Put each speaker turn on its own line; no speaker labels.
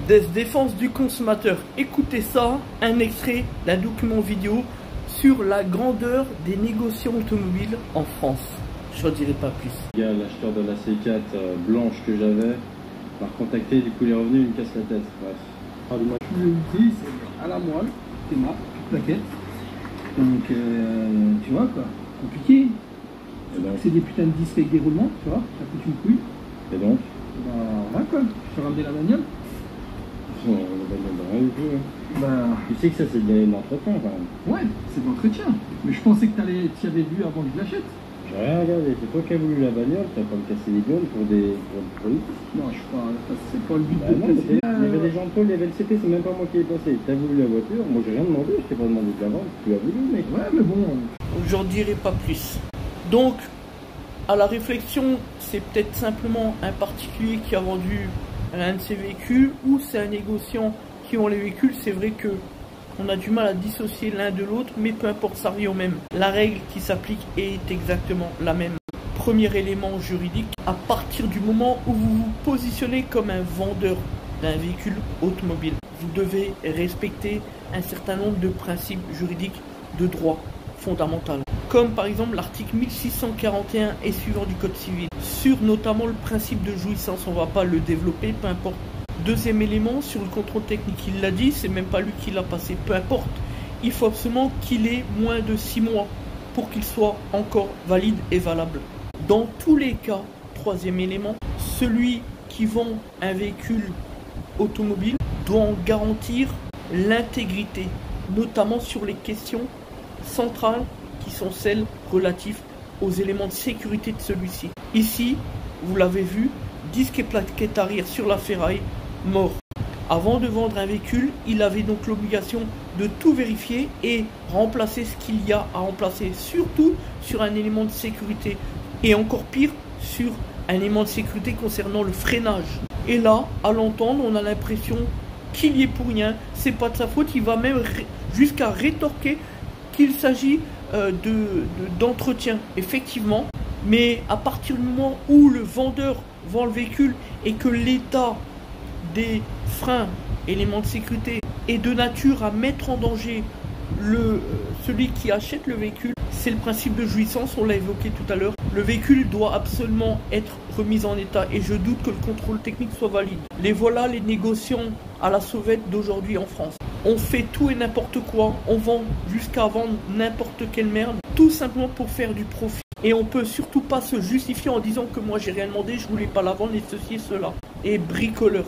Des défenses du consommateur. Écoutez ça, un extrait d'un document vidéo sur la grandeur des négociants automobiles en France. Je ne dirai pas plus.
L'acheteur de la C4 blanche que j'avais m'a recontacté, du coup il est revenu, il me casse la tête. Bref.
Je l'utilise à la moelle, théma, plaquette. Donc tu vois quoi, compliqué. C'est des putains de disques avec des roulements, tu vois, ça coûte une couille.
Et donc
Bah voilà quoi, je te ramener la bagnole.
La bagnole de rien du tout. Hein.
Bah,
tu sais que ça c'est de l'entretien quand même.
Ouais, c'est de l'entretien. Mais je pensais que tu avais vu avant que je l'achète.
J'ai rien regardé, c'est toi qui as voulu la bagnole, t'as pas me casser les gueules pour des produits.
Non, je suis pas, c'est pas le but
Bah
de
non,
casser.
il y avait des gens de pôle, il y avait le CP, c'est même pas moi qui ai passé. T'as voulu la voiture, moi j'ai rien demandé, je t'ai pas demandé de la vendre, tu as voulu mec.
Ouais mais bon.
J'en dirai pas plus. Donc, à la réflexion, c'est peut-être simplement un particulier qui a vendu l'un de ses véhicules ou c'est un négociant qui ont les véhicules. C'est vrai que on a du mal à dissocier l'un de l'autre, mais peu importe, ça revient au même. La règle qui s'applique est exactement la même. Premier élément juridique, à partir du moment où vous vous positionnez comme un vendeur d'un véhicule automobile, vous devez respecter un certain nombre de principes juridiques de droit fondamental, comme par exemple l'article 1641 et suivant du Code civil, sur notamment le principe de jouissance. On ne va pas le développer, peu importe. Deuxième élément, sur le contrôle technique, il l'a dit, c'est même pas lui qui l'a passé, peu importe. Il faut absolument qu'il ait moins de 6 mois pour qu'il soit encore valide et valable. Dans tous les cas, troisième élément, celui qui vend un véhicule automobile doit en garantir l'intégrité, notamment sur les questions centrales qui sont celles relatives aux éléments de sécurité de celui-ci. Ici, vous l'avez vu, disque et plaquette arrière sur la ferraille, mort. Avant de vendre un véhicule, il avait donc l'obligation de tout vérifier et remplacer ce qu'il y a à remplacer, surtout sur un élément de sécurité et encore pire sur un élément de sécurité concernant le freinage. Et là, à l'entendre, on a l'impression qu'il y est pour rien, c'est pas de sa faute, il va même jusqu'à rétorquer qu'il s'agit d'entretien, effectivement, mais à partir du moment où le vendeur vend le véhicule et que l'état des freins, éléments de sécurité, est de nature à mettre en danger celui qui achète le véhicule, c'est le principe de jouissance, on l'a évoqué tout à l'heure. Le véhicule doit absolument être remis en état et je doute que le contrôle technique soit valide. Les voilà les négociants à la sauvette d'aujourd'hui en France. On fait tout et n'importe quoi, on vend jusqu'à vendre n'importe quelle merde, tout simplement pour faire du profit. Et on peut surtout pas se justifier en disant que moi j'ai rien demandé, je voulais pas la vendre et ceci et cela. Et bricoleur.